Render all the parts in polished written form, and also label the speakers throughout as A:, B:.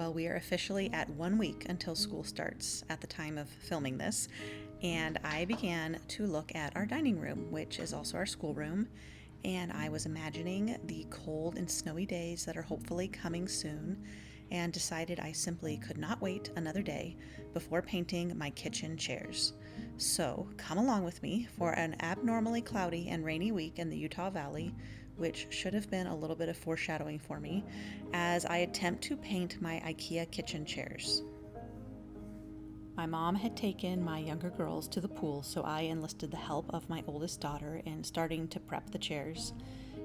A: Well, we are officially at 1 week until school starts at the time of filming this, and I began to look at our dining room, which is also our schoolroom, and I was imagining the cold and snowy days that are hopefully coming soon, and decided I simply could not wait another day before painting my kitchen chairs. So come along with me for an abnormally cloudy and rainy week in the Utah Valley, which should have been a little bit of foreshadowing for me, as I attempt to paint my IKEA kitchen chairs. My mom had taken my younger girls to the pool, so I enlisted the help of my oldest daughter in starting to prep the chairs.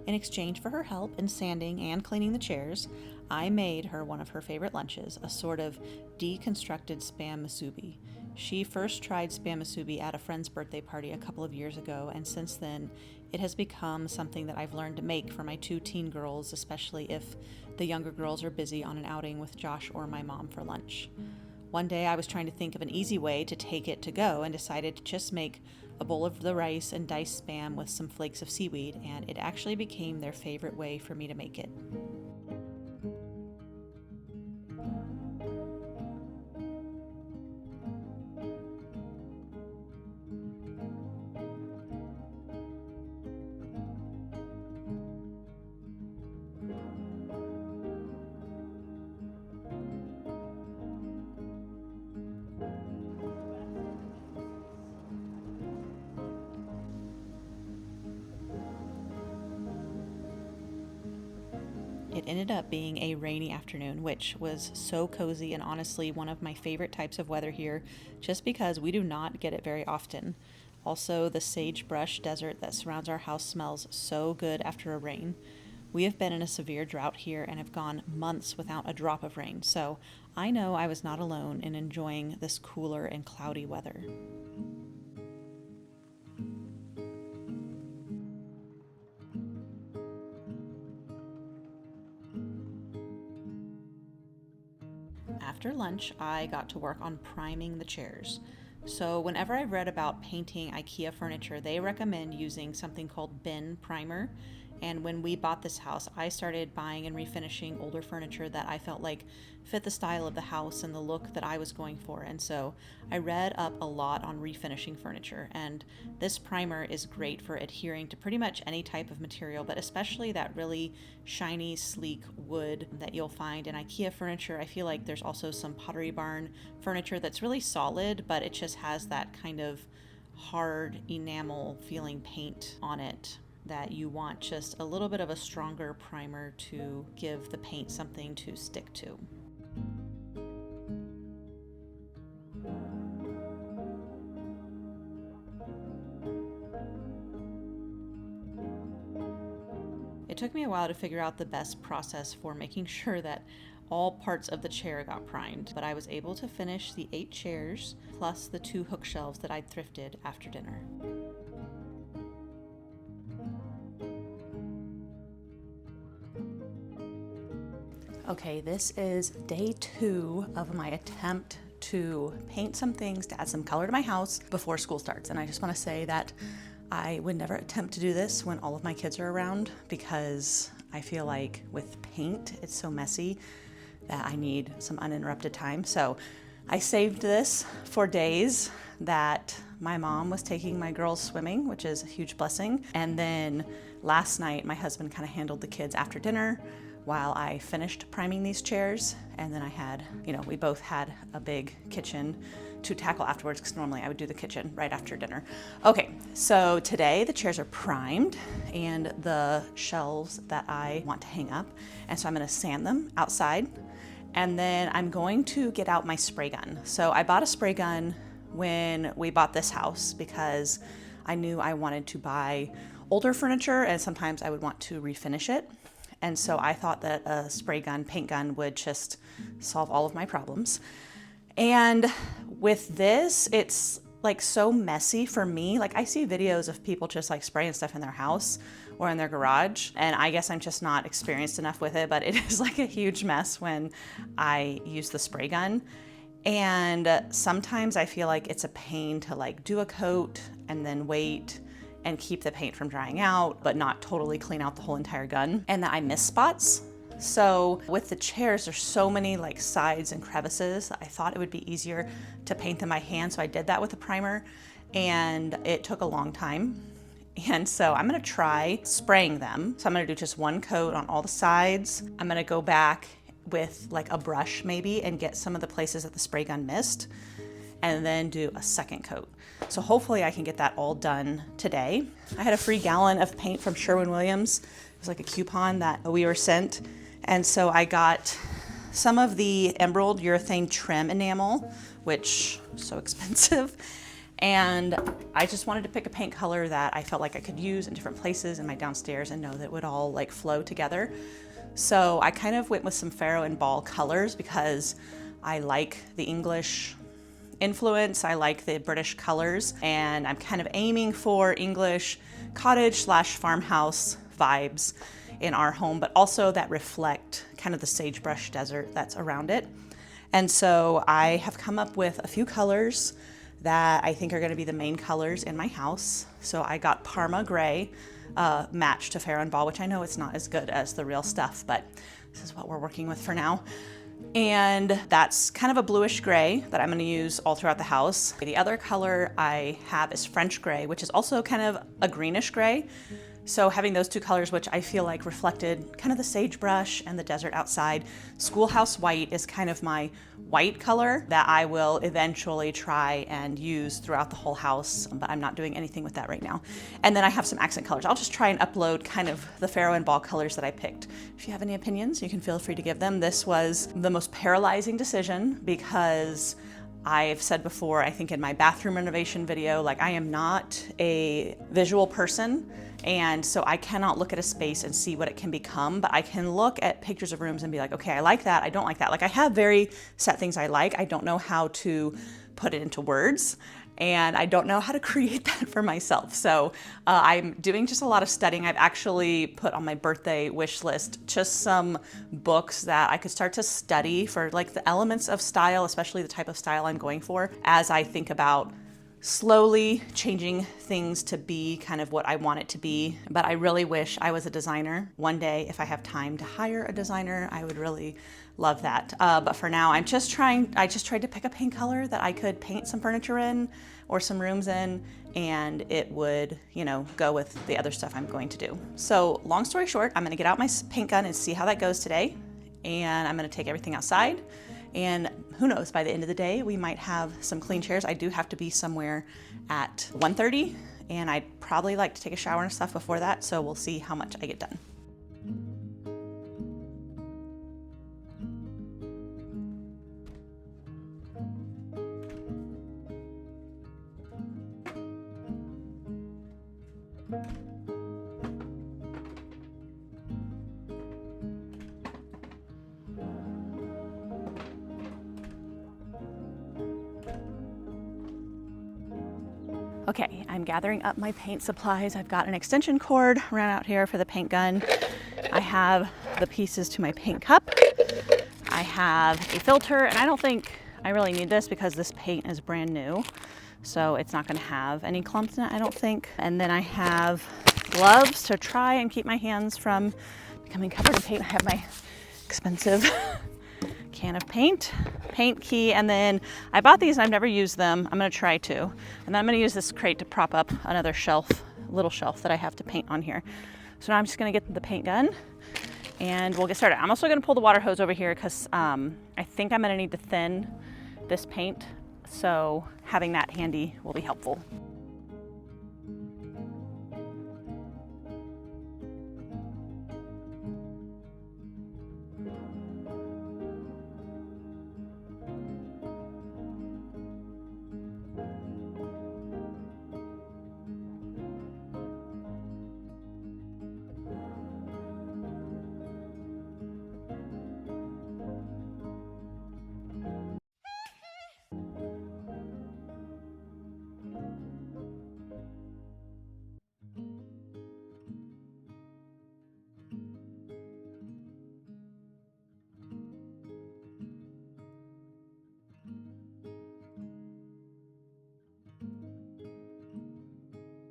A: In exchange for her help in sanding and cleaning the chairs, I made her one of her favorite lunches, a sort of deconstructed spam musubi. She first tried spam musubi at a friend's birthday party a couple of years ago, and since then it has become something that I've learned to make for my 2 teen girls, especially if the younger girls are busy on an outing with Josh or my mom for lunch. One day I was trying to think of an easy way to take it to go and decided to just make a bowl of the rice and diced spam with some flakes of seaweed, and it actually became their favorite way for me to make it. It ended up being a rainy afternoon, which was so cozy and honestly one of my favorite types of weather here, just because we do not get it very often. Also, the sagebrush desert that surrounds our house smells so good after a rain. We have been in a severe drought here and have gone months without a drop of rain, so I know I was not alone in enjoying this cooler and cloudy weather. After lunch, I got to work on priming the chairs. So, whenever I've read about painting IKEA furniture, they recommend using something called bin primer. And when we bought this house, I started buying and refinishing older furniture that I felt like fit the style of the house and the look that I was going for. And so I read up a lot on refinishing furniture. And this primer is great for adhering to pretty much any type of material, but especially that really shiny, sleek wood that you'll find in IKEA furniture. I feel like there's also some Pottery Barn furniture that's really solid, but it just has that kind of hard enamel feeling paint on it that you want just a little bit of a stronger primer to give the paint something to stick to. It took me a while to figure out the best process for making sure that all parts of the chair got primed, but I was able to finish the 8 chairs plus the 2 hook shelves that I'd thrifted after dinner. Okay, this is day 2 of my attempt to paint some things to add some color to my house before school starts. And I just want to say that I would never attempt to do this when all of my kids are around, because I feel like with paint, it's so messy that I need some uninterrupted time. So I saved this for days that my mom was taking my girls swimming, which is a huge blessing. And then last night, my husband kind of handled the kids after dinner while I finished priming these chairs. And then I had, we both had a big kitchen to tackle afterwards, because normally I would do the kitchen right after dinner. Okay, so today the chairs are primed and the shelves that I want to hang up. And so I'm gonna sand them outside. And then I'm going to get out my spray gun. So I bought a spray gun when we bought this house because I knew I wanted to buy older furniture and sometimes I would want to refinish it. And so I thought that a spray gun, paint gun would just solve all of my problems. And with this, it's like so messy for me. Like I see videos of people just like spraying stuff in their house or in their garage, and I guess I'm just not experienced enough with it, but it is like a huge mess when I use the spray gun. And sometimes I feel like it's a pain to like do a coat and then wait and keep the paint from drying out, but not totally clean out the whole entire gun, and that I miss spots. So with the chairs, there's so many like sides and crevices. I thought it would be easier to paint them by hand, so I did that with a primer, and it took a long time. And so I'm gonna try spraying them. So I'm gonna do just one coat on all the sides. I'm gonna go back with like a brush maybe and get some of the places that the spray gun missed, and then do a second coat. So hopefully I can get that all done today. I had a free gallon of paint from Sherwin-Williams. It was like a coupon that we were sent. And so I got some of the emerald urethane trim enamel, which is so expensive. And I just wanted to pick a paint color that I felt like I could use in different places in my downstairs and know that it would all like flow together. So I kind of went with some Faro and Ball colors because I like the English influence, I like the British colors, and I'm kind of aiming for English cottage/farmhouse vibes in our home, but also that reflect kind of the sagebrush desert that's around it. And so I have come up with a few colors that I think are going to be the main colors in my house. So I got Parma Gray, matched to Faro and Ball, which I know it's not as good as the real stuff, but this is what we're working with for now. And that's kind of a bluish gray that I'm going to use all throughout the house. The other color I have is French gray, which is also kind of a greenish gray. So having those two colors, which I feel like reflected kind of the sagebrush and the desert outside. Schoolhouse white is kind of my white color that I will eventually try and use throughout the whole house, but I'm not doing anything with that right now. And then I have some accent colors. I'll just try and upload kind of the Faro and Ball colors that I picked. If you have any opinions, you can feel free to give them. This was the most paralyzing decision because I've said before, I think in my bathroom renovation video, like I am not a visual person. And so I cannot look at a space and see what it can become, but I can look at pictures of rooms and be like, okay, I like that, I don't like that. Like I have very set things I like. I don't know how to put it into words, and I don't know how to create that for myself. So I'm doing just a lot of studying. I've actually put on my birthday wish list just some books that I could start to study for like the elements of style, especially the type of style I'm going for, as I think about slowly changing things to be kind of what I want it to be. But I really wish I was a designer. One day, if I have time to hire a designer, I would really love that. But for now, I just tried to pick a paint color that I could paint some furniture in or some rooms in, and it would, go with the other stuff I'm going to do. So long story short, I'm gonna get out my paint gun and see how that goes today. And I'm gonna take everything outside. And who knows, by the end of the day, we might have some clean chairs. I do have to be somewhere at 1:30, and I'd probably like to take a shower and stuff before that, so we'll see how much I get done. Okay, I'm gathering up my paint supplies. I've got an extension cord ran out here for the paint gun. I have the pieces to my paint cup. I have a filter, and I don't think I really need this because this paint is brand new, so it's not gonna have any clumps in it, I don't think. And then I have gloves to try and keep my hands from becoming covered in paint. I have my expensive can of paint key, and then I bought these and I've never used them. I'm gonna try to. And then I'm gonna use this crate to prop up another little shelf that I have to paint on here. So now I'm just gonna get the paint gun and we'll get started. I'm also gonna pull the water hose over here because I think I'm gonna need to thin this paint. So having that handy will be helpful.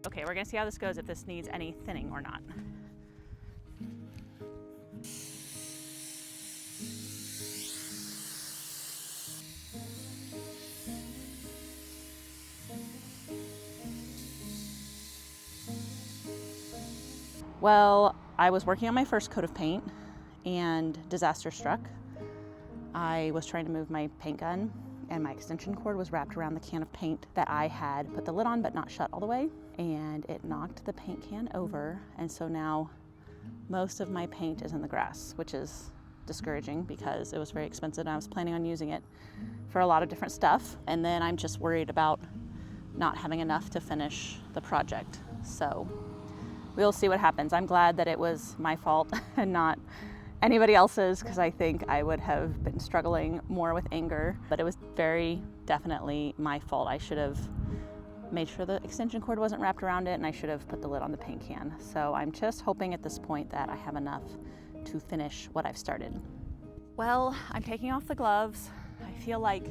A: Okay, we're gonna see how this goes, if this needs any thinning or not. Well, I was working on my first coat of paint and disaster struck. I was trying to move my paint gun and my extension cord was wrapped around the can of paint that I had put the lid on but not shut all the way, and it knocked the paint can over, and so now most of my paint is in the grass, which is discouraging because it was very expensive and I was planning on using it for a lot of different stuff, and then I'm just worried about not having enough to finish the project. So we'll see what happens. I'm glad that it was my fault and not anybody else's, because I think I would have been struggling more with anger, but it was very definitely my fault. I should have made sure the extension cord wasn't wrapped around it, and I should have put the lid on the paint can. So I'm just hoping at this point that I have enough to finish what I've started. Well, I'm taking off the gloves. I feel like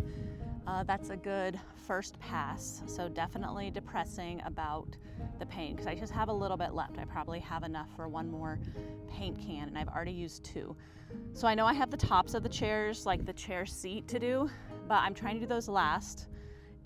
A: that's a good first pass. So definitely depressing about the paint because I just have a little bit left. I probably have enough for one more paint can, and I've already used 2. So I know I have the tops of the chairs, like the chair seat to do, but I'm trying to do those last.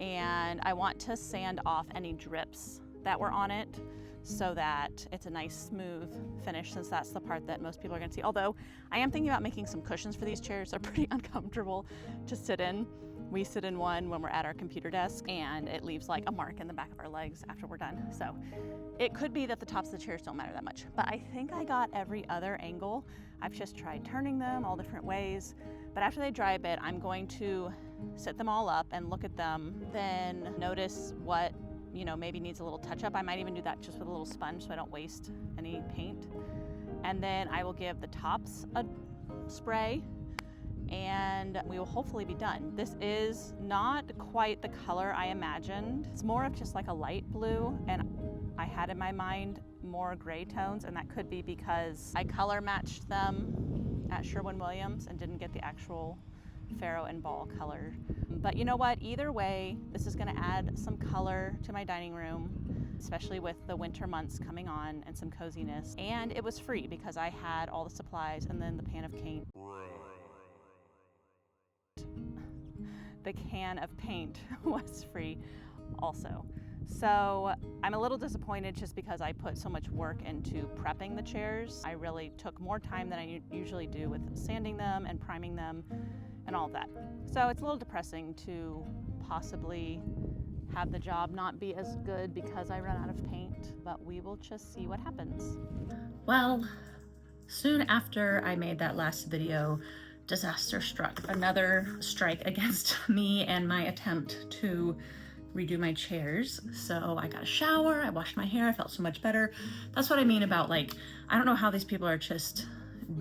A: And I want to sand off any drips that were on it so that it's a nice smooth finish, since that's the part that most people are going to see. Although I am thinking about making some cushions for these chairs. They're pretty uncomfortable to sit in. We sit in one when we're at our computer desk, and it leaves like a mark in the back of our legs after we're done. So it could be that the tops of the chairs don't matter that much, but I think I got every other angle. I've just tried turning them all different ways, but after they dry a bit, I'm going to set them all up and look at them, then notice what, maybe needs a little touch up. I might even do that just with a little sponge so I don't waste any paint. And then I will give the tops a spray, and we will hopefully be done. This is not quite the color I imagined. It's more of just like a light blue, and I had in my mind more gray tones, and that could be because I color matched them at Sherwin-Williams and didn't get the actual Faro and Ball color. But you know what? Either way, this is going to add some color to my dining room, especially with the winter months coming on, and some coziness. And it was free because I had all the supplies, and then the pan of paint. The can of paint was free also. So I'm a little disappointed just because I put so much work into prepping the chairs. I really took more time than I usually do with sanding them and priming them and all of that. So it's a little depressing to possibly have the job not be as good because I run out of paint, but we will just see what happens. Well, soon after I made that last video, disaster struck. Another strike against me and my attempt to redo my chairs. So I got a shower, I washed my hair, I felt so much better. That's what I mean about, like, I don't know how these people are just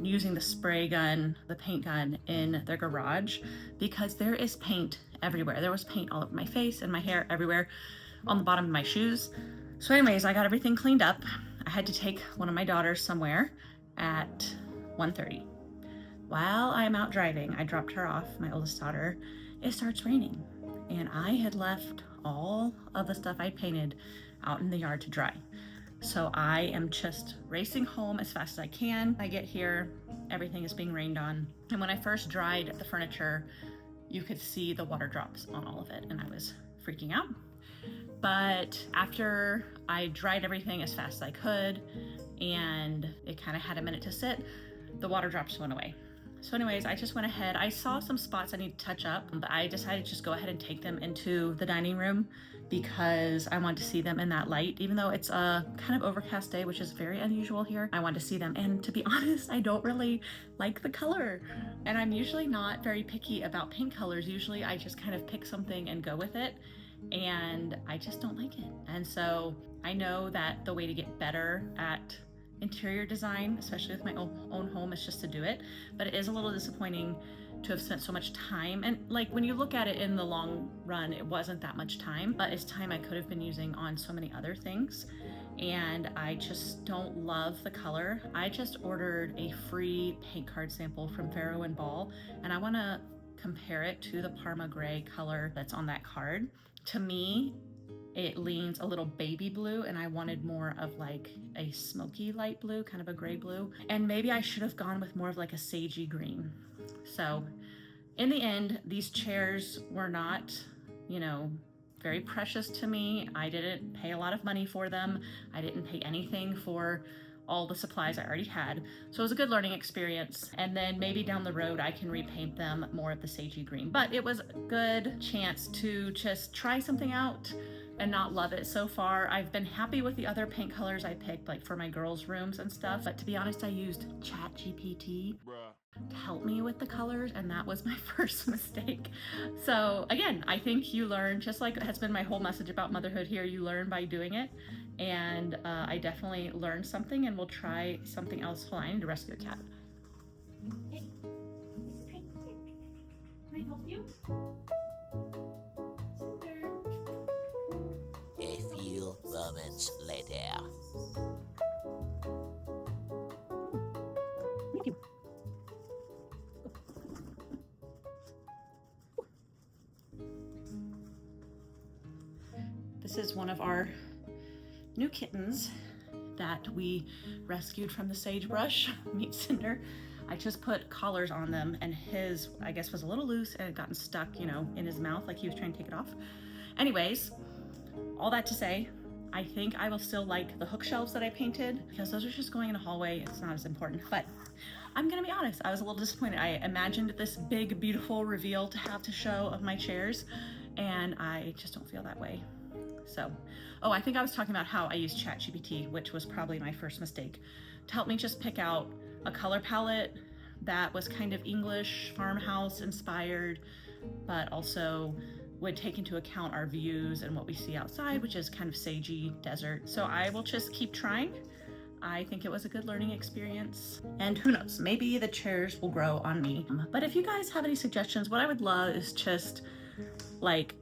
A: using the spray gun, the paint gun in their garage, because there is paint everywhere. There was paint all over my face and my hair, everywhere, on the bottom of my shoes. So anyways, I got everything cleaned up. I had to take one of my daughters somewhere at 1:30. While I'm out driving, I dropped her off, my oldest daughter. It starts raining, and I had left all of the stuff I painted out in the yard to dry. So I am just racing home as fast as I can. I get here, everything is being rained on. And when I first dried the furniture, you could see the water drops on all of it, and I was freaking out. But after I dried everything as fast as I could, and it kind of had a minute to sit, the water drops went away. So anyways, I just went ahead. I saw some spots I need to touch up, but I decided to just go ahead and take them into the dining room because I wanted to see them in that light. Even though it's a kind of overcast day, which is very unusual here, I wanted to see them. And to be honest, I don't really like the color. And I'm usually not very picky about paint colors. Usually I just kind of pick something and go with it. And I just don't like it. And so I know that the way to get better at interior design, especially with my own home, is just to do it. But it is a little disappointing to have spent so much time, and like when you look at it in the long run, it wasn't that much time, but it's time I could have been using on so many other things. And I just don't love the color. I just ordered a free paint card sample from Faro and Ball, and I want to compare it to the Parma gray color that's on that card. To me, it leans a little baby blue, and I wanted more of like a smoky light blue, kind of a gray blue. And maybe I should have gone with more of like a sagey green. So in the end, these chairs were not, very precious to me. I didn't pay a lot of money for them. I didn't pay anything for all the supplies I already had. So it was a good learning experience. And then maybe down the road, I can repaint them more of the sagey green. But it was a good chance to just try something out and not love it so far. I've been happy with the other paint colors I picked, like for my girls' rooms and stuff. But to be honest, I used ChatGPT to help me with the colors, and that was my first mistake. So again, I think you learn, just like has been my whole message about motherhood here, you learn by doing it. And I definitely learned something, and we'll try something else. Hold on, I need to rescue a cat. Hey, can I help you?
B: A few moments later.
A: This is one of our new kittens that we rescued from the sagebrush. Meet Cinder. I just put collars on them, and his, I guess, was a little loose and had gotten stuck, you know, in his mouth, like he was trying to take it off. Anyways, all that to say, I think I will still like the hook shelves that I painted, because those are just going in a hallway. It's not as important, but I'm gonna be honest, I was a little disappointed. I imagined this big, beautiful reveal to have to show of my chairs, and I just don't feel that way. So, oh, I think I was talking about how I used ChatGPT, which was probably my first mistake, to help me just pick out a color palette that was kind of English farmhouse inspired, but also would take into account our views and what we see outside, which is kind of sagey desert. So I will just keep trying. I think it was a good learning experience, and who knows, maybe the chairs will grow on me. But if you guys have any suggestions, what I would love is just like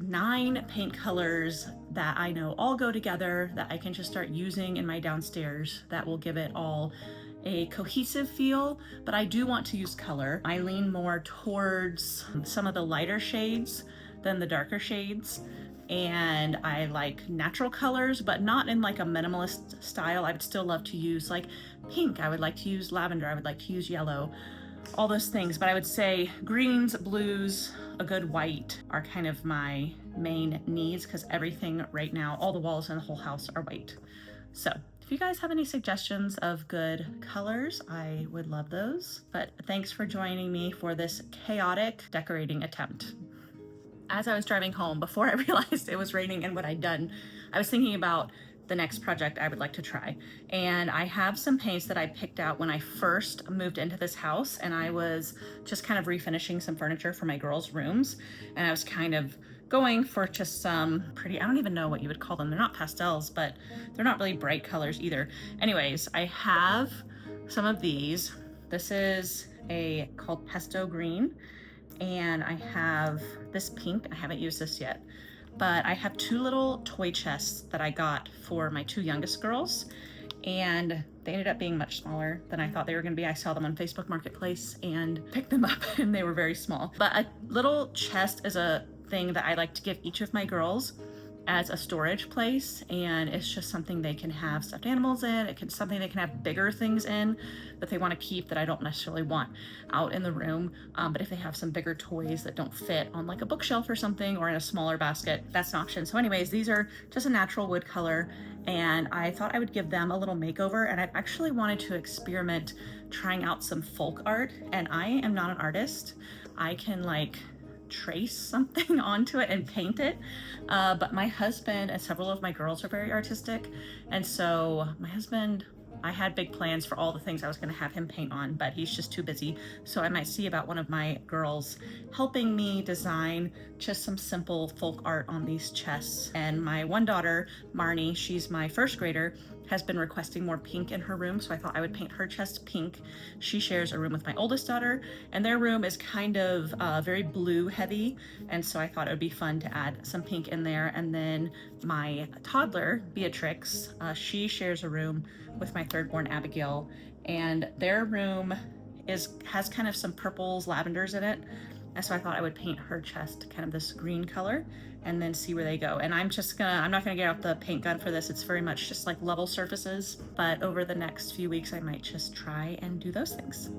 A: 9 paint colors that I know all go together, that I can just start using in my downstairs, that will give it all a cohesive feel. But I do want to use color. I lean more towards some of the lighter shades than the darker shades, and I like natural colors, but not in like a minimalist style. I would still love to use like pink, I would like to use lavender, I would like to use yellow, all those things. But I would say greens, blues, a good white are kind of my main needs, because everything right now, all the walls in the whole house are white. So if you guys have any suggestions of good colors, I would love those. But thanks for joining me for this chaotic decorating attempt. As I was driving home, before I realized it was raining and what I'd done, I was thinking about the next project I would like to try. And I have some paints that I picked out when I first moved into this house, and I was just kind of refinishing some furniture for my girls' rooms. And I was kind of going for just some pretty, I don't even know what you would call them. They're not pastels, but they're not really bright colors either. Anyways, I have some of these. This is called pesto green. And I have this pink. I haven't used this yet, but I have 2 little toy chests that I got for my 2 youngest girls, and they ended up being much smaller than I thought they were gonna be. I saw them on Facebook Marketplace and picked them up, and they were very small. But a little chest is a thing that I like to give each of my girls as a storage place, and it's just something they can have stuffed animals in. It's something they can have bigger things in that they want to keep that I don't necessarily want out in the room. But if they have some bigger toys that don't fit on like a bookshelf or something, or in a smaller basket, that's an option. So anyways, these are just a natural wood color, and I thought I would give them a little makeover. And I actually wanted to experiment trying out some folk art, and I am not an artist. I can like trace something onto it and paint it, but my husband and several of my girls are very artistic, and so my husband, I had big plans for all the things I was going to have him paint on, but he's just too busy. So I might see about one of my girls helping me design just some simple folk art on these chests. And my one daughter, Marnie, she's my first grader, has been requesting more pink in her room, so I thought I would paint her chest pink. She shares a room with my oldest daughter, and their room is kind of very blue heavy, and so I thought it would be fun to add some pink in there. And then my toddler, Beatrix, she shares a room with my third-born Abigail, and their room has kind of some purples, lavenders in it. And so I thought I would paint her chest kind of this green color and then see where they go. And I'm not gonna get out the paint gun for this. It's very much just like level surfaces, but over the next few weeks, I might just try and do those things.